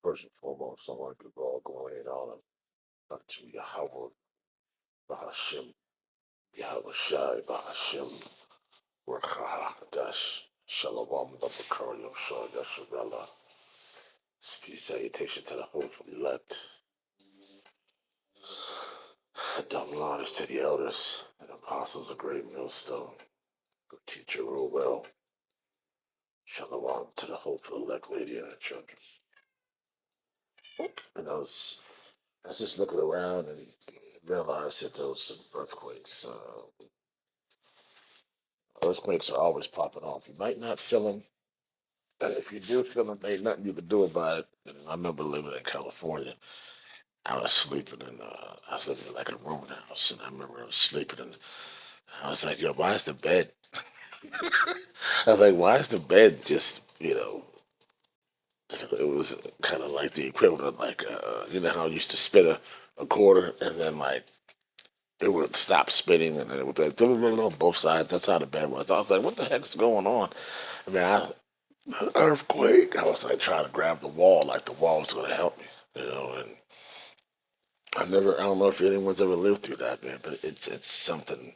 First and foremost, I want to give all glory and honor unto Yahweh, Bahashim, Yahweh Shai, Bahashim, Rakahadash, Shalom, the Bakario, Shah, Yashavella. Peace, salutation to the hopeful elect. Double honors to the elders and apostles of great millstone. Good teacher, rule well. Shalom to the hopeful elect lady and her children. And I was just looking around and realized that there was some earthquakes. Earthquakes are always popping off. You might not feel them, and if you do feel them, ain't nothing you can do about it. And I remember living in California. I was sleeping in, I was living in like a rooming house, and I remember I was sleeping, and I was like, yo, why is the bed? I was like, why is the bed just, it was kind of like the equivalent, like, you know how I used to spin a quarter, and then like it would stop spinning, and then it would be like, on both sides. That's how the bed was. I was like, what the heck's going on? I mean, earthquake. I was like trying to grab the wall, like the wall was going to help me, and I don't know if anyone's ever lived through that, man, but it's something.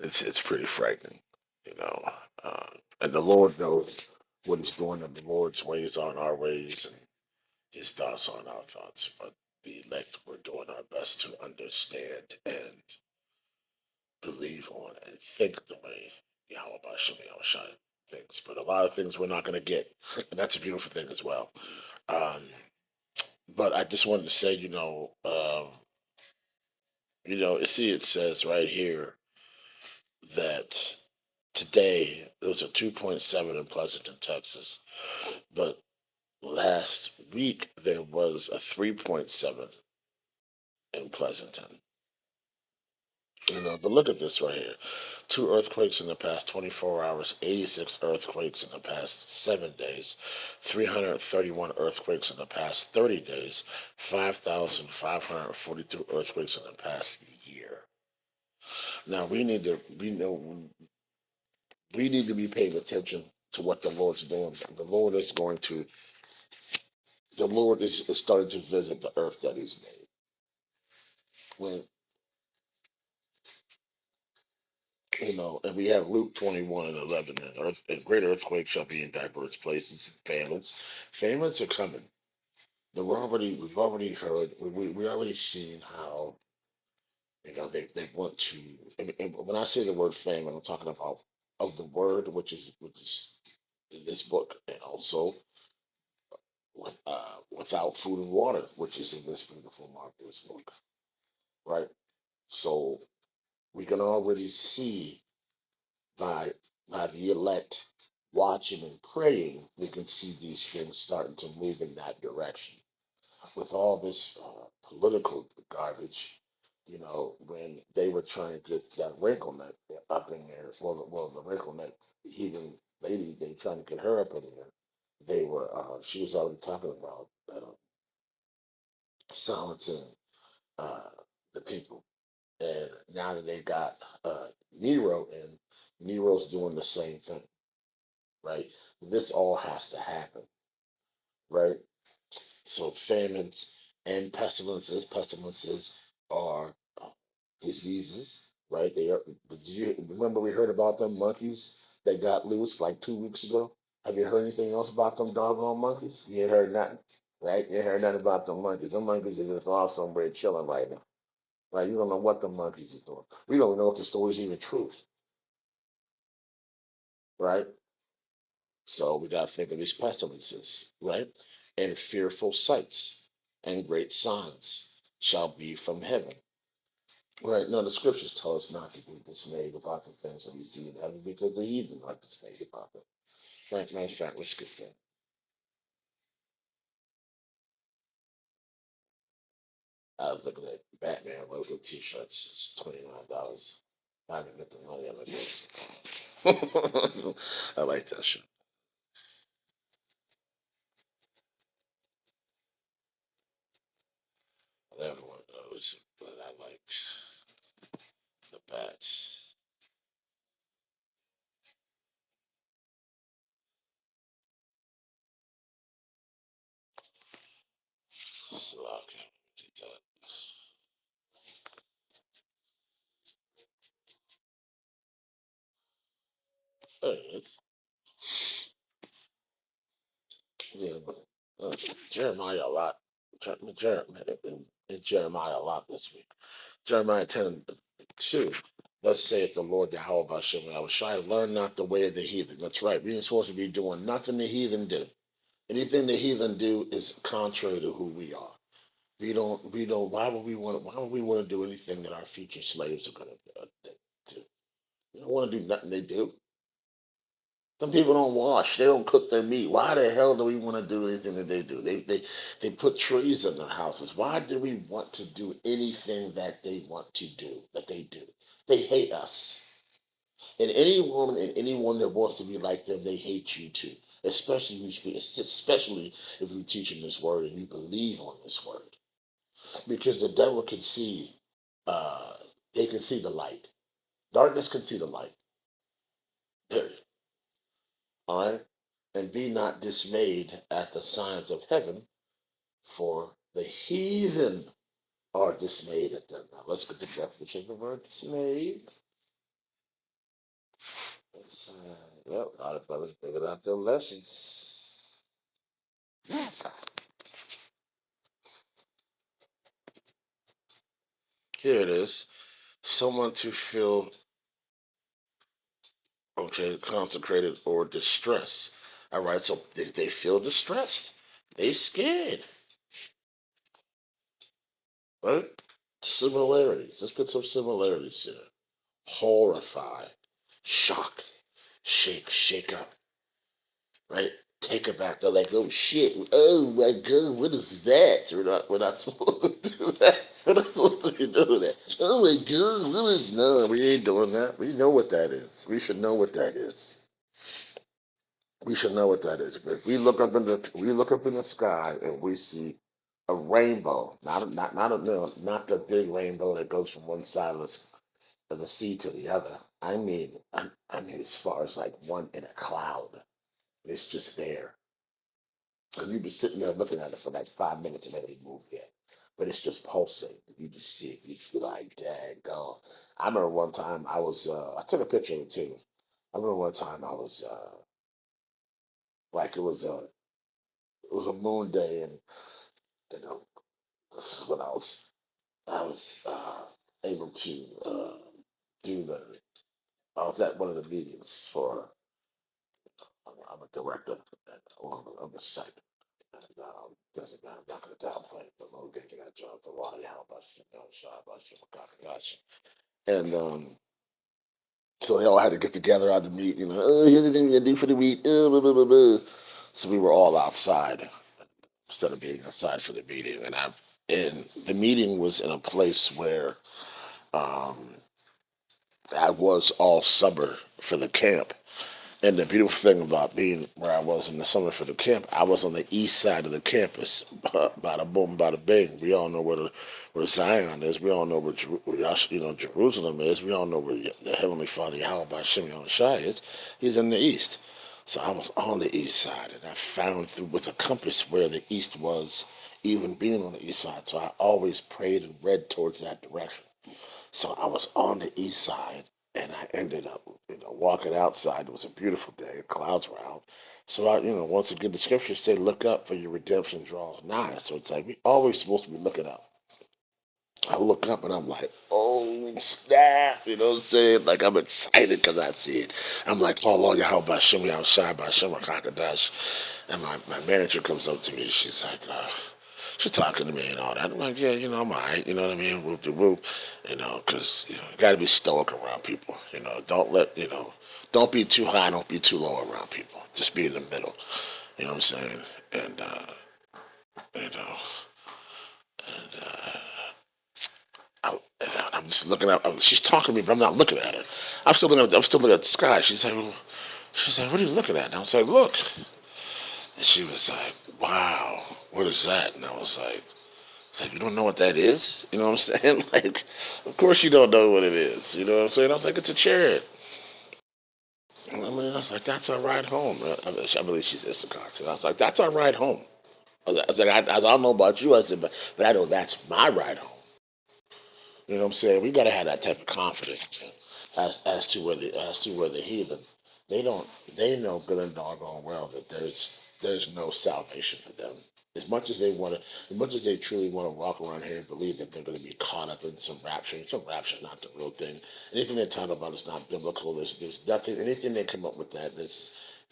It's pretty frightening, you know. Uh, and the Lord knows what He's doing, and the Lord's ways aren't our ways, and His thoughts aren't our thoughts. But the elect, we're doing our best to understand and believe on and think the way Yahweh Bashem Yahushua thinks. But a lot of things we're not going to get, and that's a beautiful thing as well. Um, but I just wanted to say, it says right here that today there was a 2.7 in Pleasanton, Texas, but last week there was a 3.7 in Pleasanton. But look at this right here. 2 earthquakes in the past 24 hours, 86 earthquakes in the past 7 days, 331 earthquakes in the past 30 days, 5,542 earthquakes in the past year. Now we need to be paying attention to what the Lord's doing. The Lord is starting to visit the earth that He's made. When and we have Luke 21:11, and great earthquakes shall be in diverse places, famines are coming. We've already heard, we already seen how, they want to, and when I say the word famine, I'm talking about of the word, which is in this book, and also without food and water, which is in this beautiful, marvelous book, right? So we can already see by the elect watching and praying, we can see these things starting to move in that direction. With all this political garbage, when they were trying to get that wrinkle neck up in there, the wrinkle neck heathen lady, they trying to get her up in there. She was already talking about silencing uh, the people. And now that they got Nero in, Nero's doing the same thing, right? This all has to happen, right? So famines and pestilences are diseases, right? Did you remember we heard about them monkeys that got loose like 2 weeks ago? Have you heard anything else about them doggone monkeys? You ain't heard nothing, right? You ain't heard nothing about them monkeys. Them monkeys are just off somewhere chilling right now, right? You don't know what the monkeys is doing. We don't know if the story's even true, right? So we got to think of these pestilences, right? And fearful sights and great signs shall be from heaven. Right. No, the scriptures tell us not to be dismayed about the things that we see in heaven because the heathen are dismayed about them. Right, matter of fact, let's get that. I was looking at Batman logo t-shirts. It's $29. I can get the money on it. I like that shirt. But everyone knows, but I liked the bats. Okay. There it is. Yeah, but Jeremiah a lot. Jeremiah a lot this week. Jeremiah 10:2. Thus saith the Lord Yahweh Bashem, I was shy to learn not the way of the heathen. That's right. We ain't supposed to be doing nothing the heathen do. Anything the heathen do is contrary to who we are. We don't, why would we want to do anything that our future slaves are going to do? We don't want to do nothing they do. Some people don't wash. They don't cook their meat. Why the hell do we want to do anything that they do? They put trees in their houses. Why do we want to do anything that they want to do, that they do? They hate us. And any woman and anyone that wants to be like them, they hate you too. Especially if you're teaching this word and you believe on this word. Because the devil can see, uh, they can see the light. Darkness can see the light. Period. All right? And be not dismayed at the signs of heaven, for the heathen are dismayed at them. Now let's get the definition of the word dismayed. Yep, a lot of brothers figured out their lessons. Here it is. Someone to feel, okay, consecrated or distressed. All right, so they feel distressed. They scared. Right? Similarities. Let's get some similarities here. Horrified, shock, shake up, right? Take it back. They're like, oh shit, oh my god, what is that? We're not supposed to do that. We're not supposed to be doing that. Oh my god, what is no? We ain't doing that. We know what that is. We should know what that is. We should know what that is. But if we look up in the sky and we see a rainbow, not the big rainbow that goes from one side of the sea to the other. I mean, as far as like one in a cloud, it's just there, and you've been sitting there looking at it for like 5 minutes and it ain't moved yet, but it's just pulsating. You just see it. You feel like, dang, go. I remember one time I took a picture of it too. I remember one time I was like it was a moon day, and you know this is when I was able to do the. I was at one of the meetings for. I'm a director of the site. And doesn't matter, I'm not going to downplay it, but we'll get to that job for Ronnie. How about you? And so they all had to get together out to meet. Here's the thing we're going to do for the week. Blah, blah, blah, blah. So we were all outside instead of being inside for the meeting. And the meeting was in a place where um, I was all summer for the camp. And the beautiful thing about being where I was in the summer for the camp, I was on the east side of the campus. Bada boom, bada bing. We all know where Zion is. We all know where Jerusalem is. We all know where the Heavenly Father Yahweh 𝚘𝚎 is. He's in the east. So I was on the east side, and I found through with a compass where the east was, even being on the east side. So I always prayed and read towards that direction. So I was on the east side, and I ended up, walking outside. It was a beautiful day. Clouds were out. So once again, the scriptures say, "Look up, for your redemption draws nigh." So it's like we always supposed to be looking up. I look up and I'm like, "Oh snap!" You know what I'm saying? Like I'm excited because I see it. I'm like, "Oh Lord, how about Shimmy outside by Shimmy Kakadash?" And my manager comes up to me. She's talking to me and all that. I'm like, yeah, I'm all right. You know what I mean? Whoop de whoop. Because you got to be stoic around people. Don't be too high, don't be too low around people. Just be in the middle. You know what I'm saying? And, you know, and, I'm just looking up. She's talking to me, but I'm not looking at her. I'm still looking at the sky. She's like, what are you looking at? And I was like, look. And she was like, wow, what is that? And I was like, it's like, you don't know what that is? You know what I'm saying? Like, of course you don't know what it is. You know what I'm saying? I was like, it's a chariot. I was like, that's our ride home. I believe she's Issachar too. I was like, that's our ride home. I don't know about you. I said, but I know that's my ride home. You know what I'm saying? We got to have that type of confidence as to where the heathen they don't they know good and doggone well that there's no salvation for them. As much as they truly want to walk around here and believe that they're going to be caught up in some rapture is not the real thing. Anything they talk about is not biblical. There's nothing, anything they come up with that,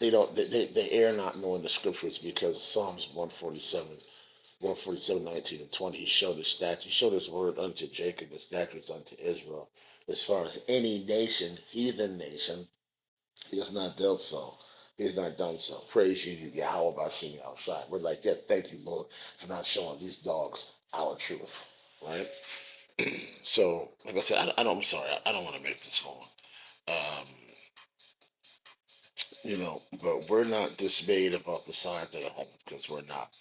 they don't, they err not knowing the scriptures because Psalms 147:19 and 20, he showed his word unto Jacob, his statutes unto Israel. As far as any nation, heathen nation, he has not dealt so. He has not done so. Praise you, Yahweh Bashim Yahushai. We're like, yeah, thank you, Lord, for not showing these dogs our truth. Right? So, like I said, I'm sorry, I don't want to make this long. Um, but we're not dismayed about the signs of heaven because we're not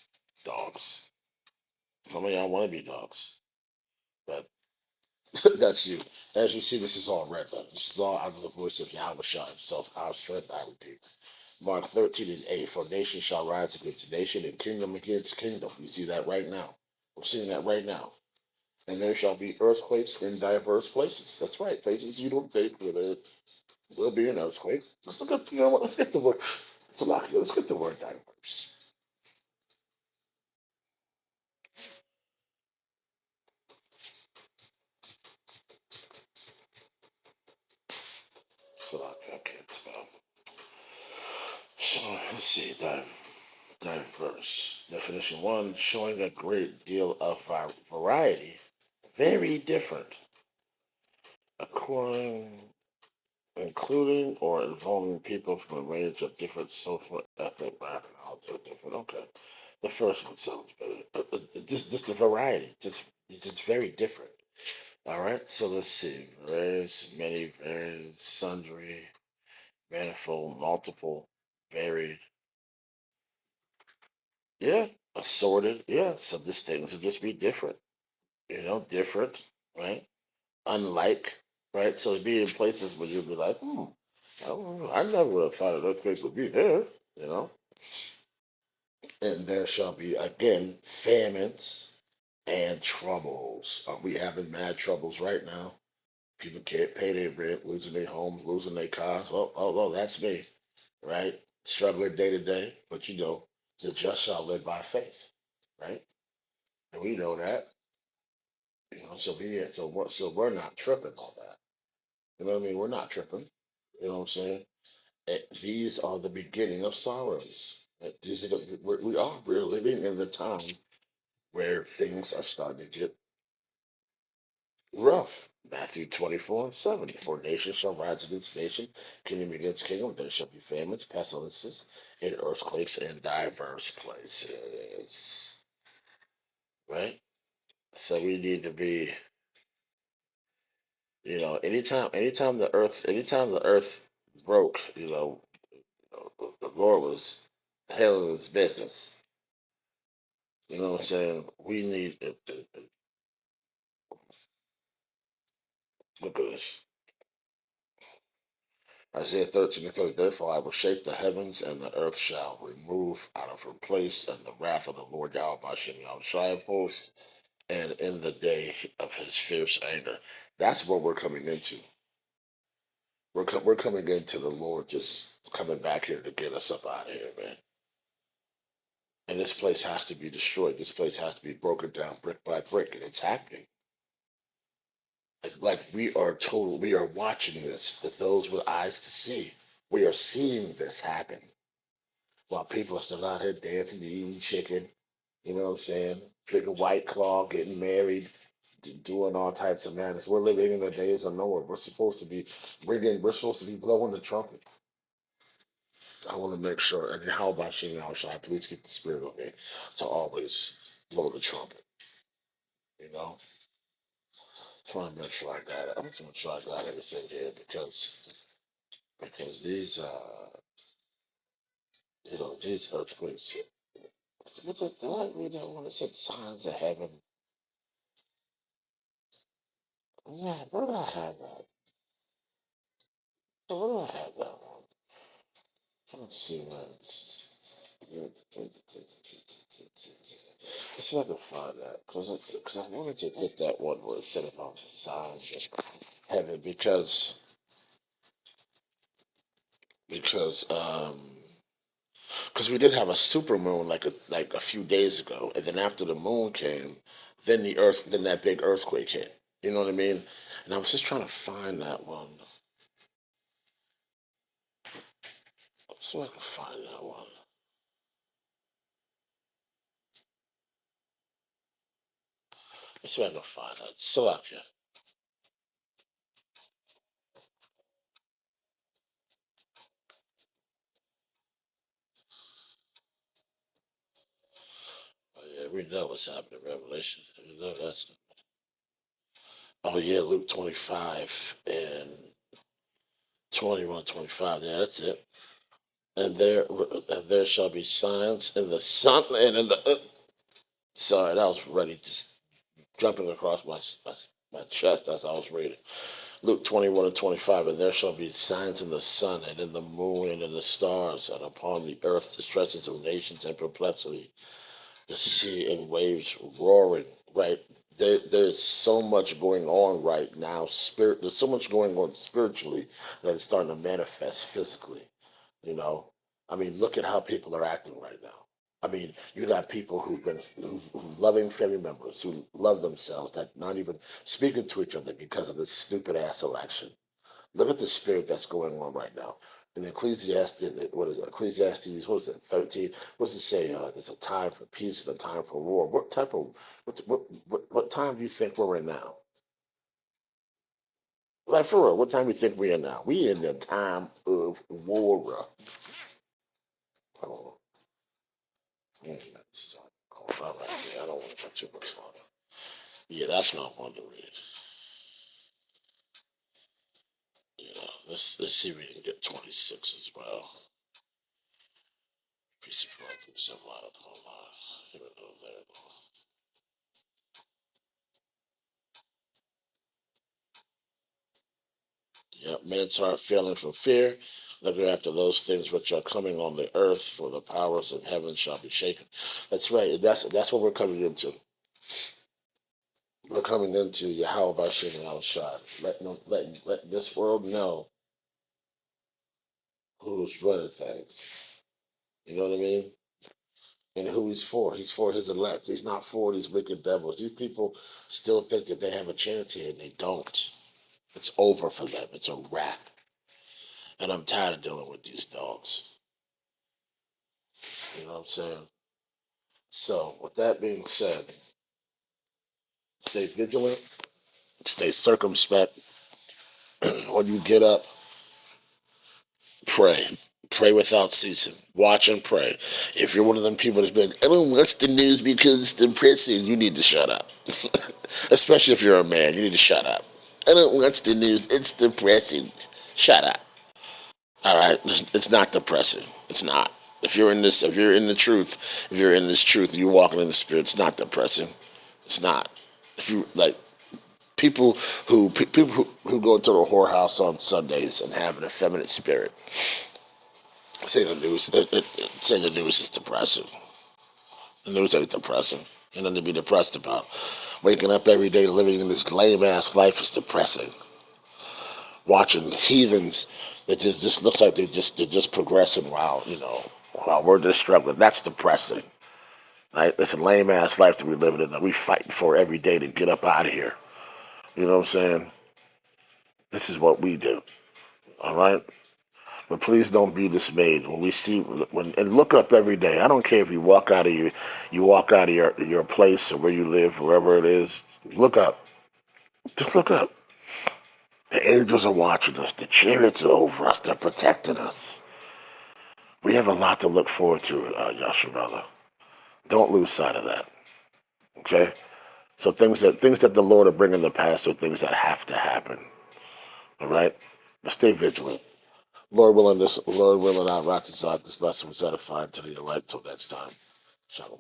dogs. Some of y'all want to be dogs, but that's you. As you see, this is all red letter. This is all out of the voice of Yahweh Shah himself, our strength, I repeat. Mark 13:8, for nation shall rise against nation and kingdom against kingdom. You see that right now. We're seeing that right now. And there shall be earthquakes in diverse places. That's right. Places you don't think where there will be an earthquake. Let's look at, let's get the word. It's a lot here. Let's get the word diverse. So I can't spell. So let's see. Diverse. Definition one, showing a great deal of variety, very different, according, including or involving people from a range of different social, ethnic backgrounds or different. Okay, the first one sounds better. Just the variety, just very different. All right, so let's see. Various, many, various, sundry, manifold, multiple, varied. Yeah, assorted. Yeah, so these things will just be different. Different, right? Unlike, right? So it'd be in places where you'd be like, I never would have thought an earthquake would be there, you know? And there shall be again famines and troubles. Are we having mad troubles right now? People can't pay their rent, losing their homes, losing their cars. Oh, that's me, right? Struggling day to day, but the just shall live by faith, right? And we know that, so we're not tripping on that. You know what I mean? We're not tripping. You know what I'm saying? These are the beginning of sorrows. We're living in the time where things are starting to get rough. Matthew 24:7. For nation shall rise against nation, kingdom against kingdom. There shall be famines, pestilences, and earthquakes in diverse places. Right? So we need to be, anytime the earth broke, the Lord was handling his business. You know what I'm saying? We need, look at this. Isaiah 13:30. Therefore I will shake the heavens, and the earth shall remove out of her place, and the wrath of the Lord Yahweh Bashem Yahushai of hosts, and in the day of his fierce anger. That's what we're coming into. We're coming into the Lord just coming back here to get us up out of here, man. And this place has to be destroyed. This place has to be broken down brick by brick, and it's happening. Like we are watching this, that those with eyes to see. We are seeing this happen while people are still out here dancing, eating chicken, you know what I'm saying? Drinking White Claw, getting married, doing all types of madness. We're living in the days of Noah. We're supposed to be blowing the trumpet. I want to make sure, and how about Shimon Shai, please keep the spirit of me to always blow the trumpet, you know? Trying to make sure I got it. I'm just gonna try I got everything here because these earthquakes. What's it? Did I read that one? It said signs of heaven. Yeah, where do I have that? Where do I have that one? Let's see where it's. see if I can find that because I wanted to get that one where it said about the signs of heaven because because we did have a super moon like a few days ago, and then after the moon came, then that big earthquake hit. You know what I mean? And I was just trying to find that one. So I can find that one. Let's see if I can find that. Slovakia. Oh, yeah, we know what's happening in Revelation. We know that's. Oh yeah, Luke 25 and 21, 25. Yeah, that's it. And there shall be signs in the sun and in the. Sorry, that was ready, just jumping across my chest as I was reading. Luke 21 and 25. And there shall be signs in the sun and in the moon and in the stars, and upon the earth distresses of nations and perplexity, the sea and waves roaring. Right, there's so much going on right now. There's so much going on spiritually that it's starting to manifest physically. You know, I mean, look at how people are acting right now. I mean, you got people who loving family members who love themselves that not even speaking to each other because of this stupid ass election. Look at the spirit that's going on right now. In Ecclesiastes, what is it? Ecclesiastes, what is it? 13. What does it say? There's a time for peace and a time for war. What time do you think we're in now? Like for real, what time do you think we're in now? We in the time of war. Oh, this is all right. Yeah, I don't want to put too much on it. Yeah, that's what I wanted to read. Yeah, let's see if we can get 26 as well. Piece of bread from some light upon life. Here we go, there. Yep, men's heart failing from fear. Looking after those things which are coming on the earth, for the powers of heaven shall be shaken. That's right. That's what we're coming into. We're coming into Yahweh Bashim and Al Shad. Let this world know who's running things. You know what I mean? And who he's for. He's for his elect. He's not for these wicked devils. These people still think that they have a chance here, and they don't. It's over for them. It's a wrap. And I'm tired of dealing with these dogs. You know what I'm saying? So, with that being said, stay vigilant, stay circumspect. When you get up, pray. Pray without ceasing. Watch and pray. If you're one of them people that's been, I don't watch the news because it's depressing, you need to shut up. Especially if you're a man, you need to shut up. I don't watch the news, it's depressing. Shut up. All right, it's not depressing. It's not. If you're in the truth, if you're in this truth, you're walking in the spirit. It's not depressing. It's not. If you like people who go to the whorehouse on Sundays and have an effeminate spirit, say the news. Say the news is depressing. The news ain't depressing. Ain't nothing to be depressed about. Waking up every day living in this lame ass life is depressing. Watching heathens that just looks like they're just progressing while we're just struggling. That's depressing. Right? It's a lame ass life that we living in that we fighting for every day to get up out of here. You know what I'm saying? This is what we do. All right? But please don't be dismayed when we see and look up every day. I don't care if you walk out of your place or where you live, wherever it is. Look up. Just look up. The angels are watching us. The chariots are over us. They're protecting us. We have a lot to look forward to, Yasharala. Don't lose sight of that. Okay? So things that the Lord are bringing to pass are things that have to happen. All right? But stay vigilant. Lord willing, I'll rock this out. This lesson was edifying to the elect. Till next time. Shalom.